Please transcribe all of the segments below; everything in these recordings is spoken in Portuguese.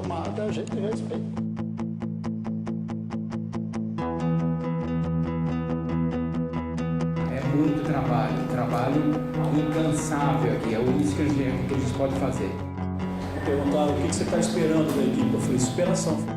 tomada, a gente respeita. É muito trabalho incansável aqui, é isso que a gente pode fazer. Perguntaram o que você está esperando da equipe, eu falei, superação.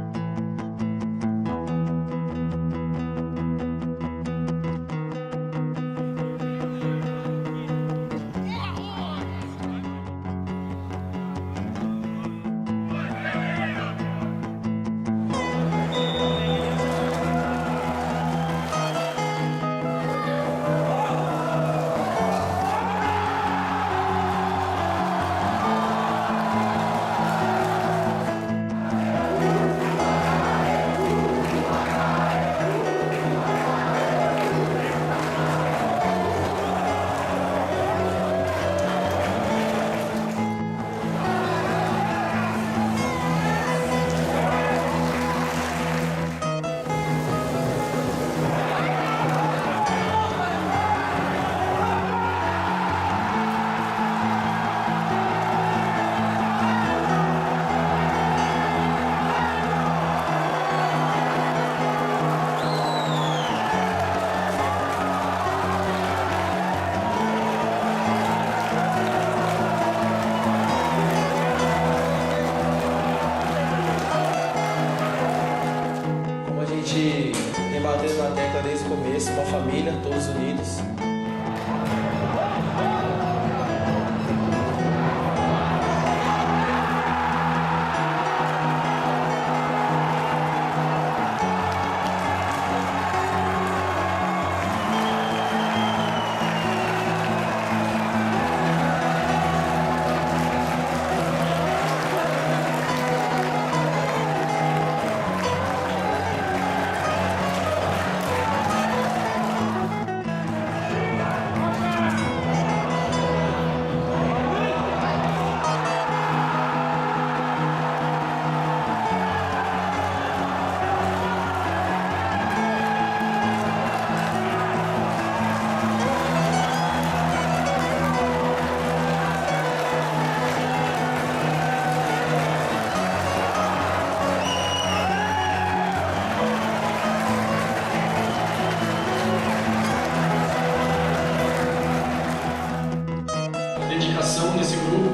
Tem batido na tecla desde o começo, uma família, todos unidos. Dedicação nesse grupo.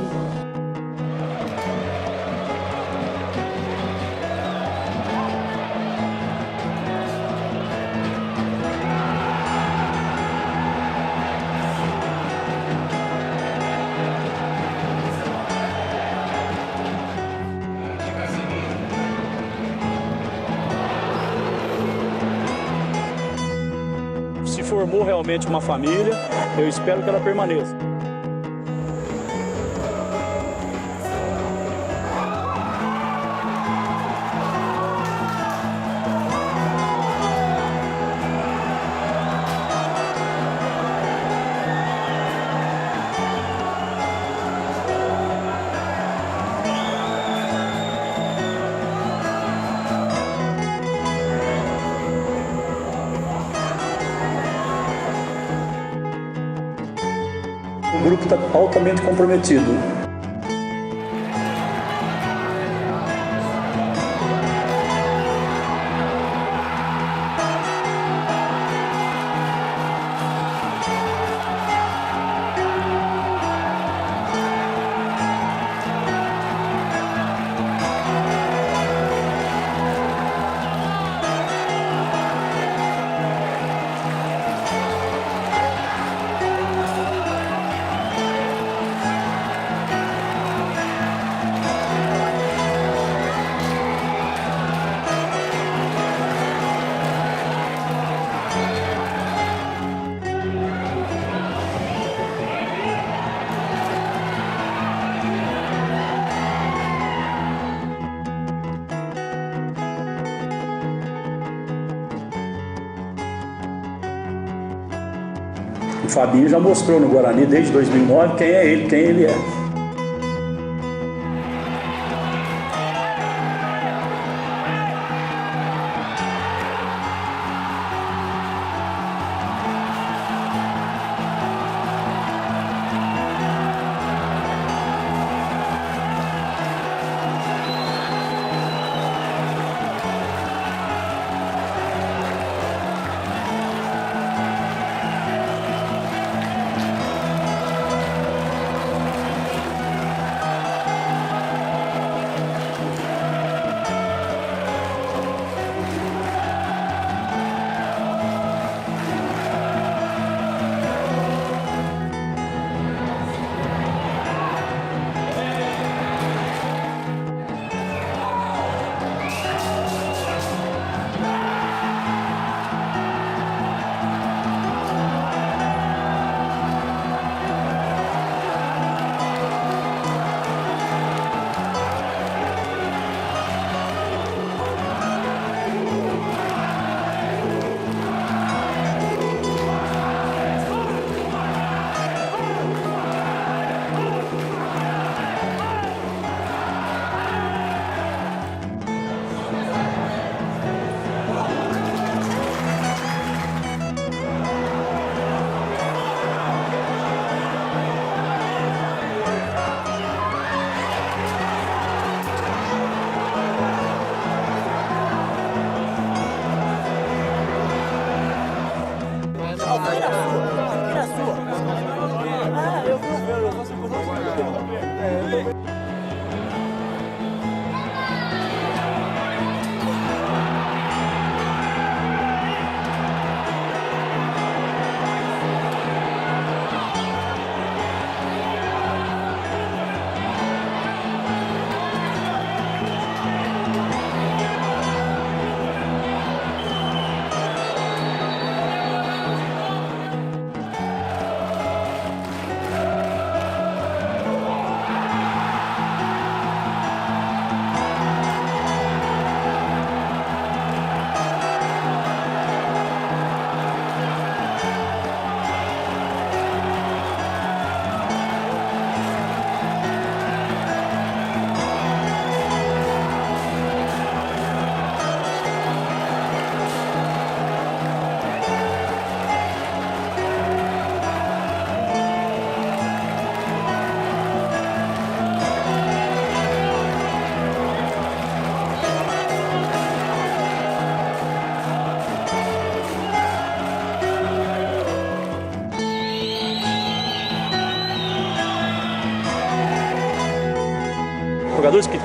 Se formou realmente uma família, eu espero que ela permaneça. O grupo está altamente comprometido. O Fabinho já mostrou no Guarani desde 2009 quem é ele, quem ele é.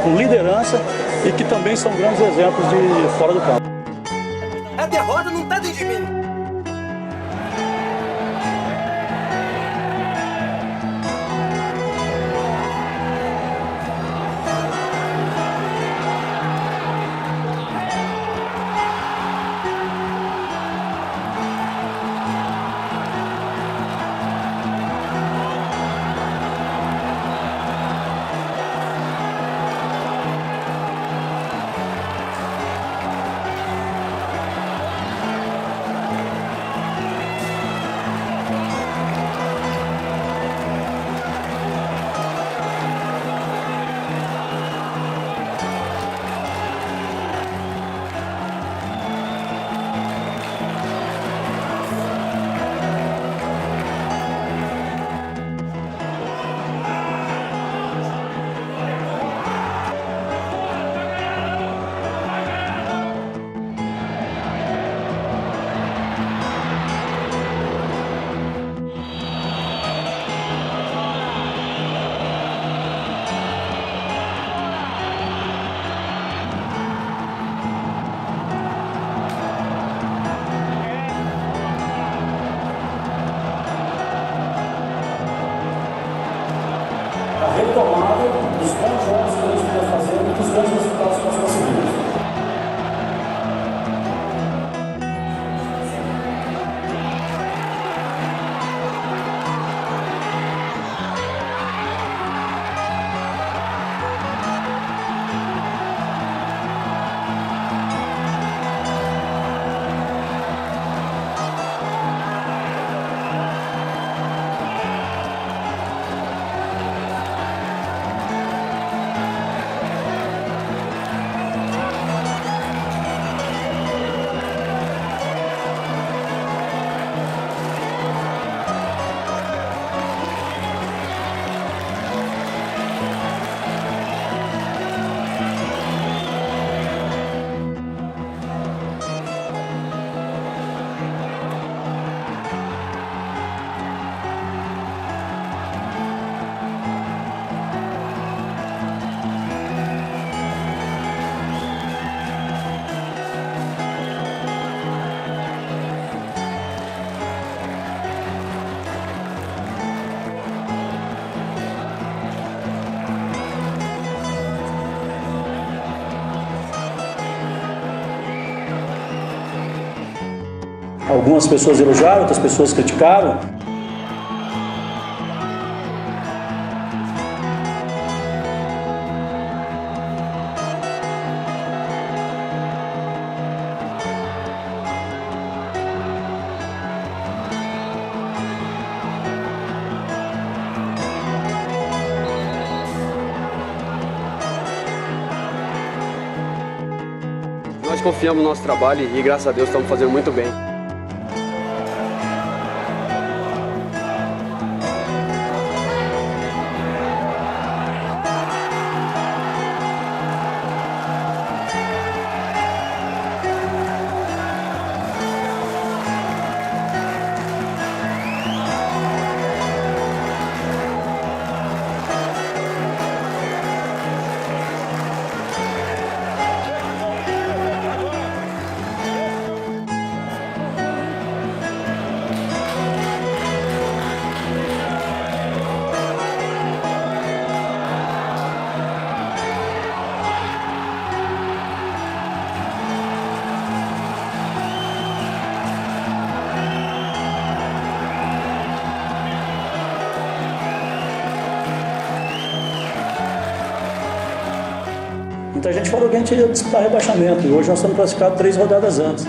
com liderança e que também são grandes exemplos de fora do campo. A derrota não está dentro de mim. A retomada dos bons jogos que a gente vinha fazendo e dos bons resultados que nós conseguimos. Algumas pessoas elogiaram, outras pessoas criticaram. Nós confiamos no nosso trabalho e graças a Deus estamos fazendo muito bem. Muita gente falou que a gente ia disputar rebaixamento e hoje nós estamos classificados 3 rodadas antes.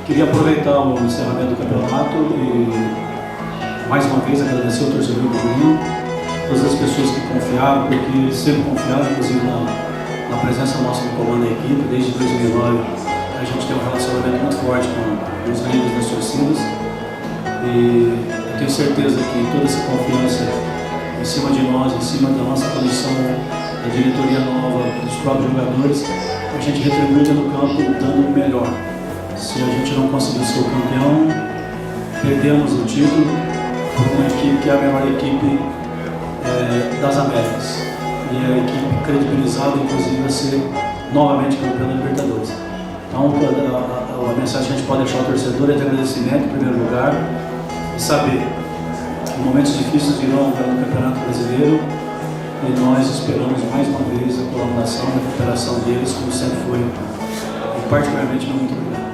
Queria aproveitar o encerramento do campeonato e mais uma vez agradecer ao torcedor do Grêmio, todas as pessoas que confiaram, porque sempre confiaram, inclusive na presença nossa no comando da equipe. Desde 2009 a gente tem um relacionamento muito forte com os líderes das torcidas e eu tenho certeza que toda essa confiança em cima de nós, em cima da nossa comissão, da diretoria nova, dos próprios jogadores, a gente retribui no campo dando o melhor. Se a gente não conseguir ser o campeão, perdemos o título por uma equipe que é a melhor equipe das Américas. E a equipe credibilizada, inclusive, a ser novamente campeã da Libertadores. Então, a mensagem que a gente pode deixar ao torcedor é de agradecimento, em primeiro lugar, e saber que momentos difíceis virão no Campeonato Brasileiro e nós esperamos mais uma vez a colaboração e a cooperação deles, como sempre foi. E particularmente, muito obrigado.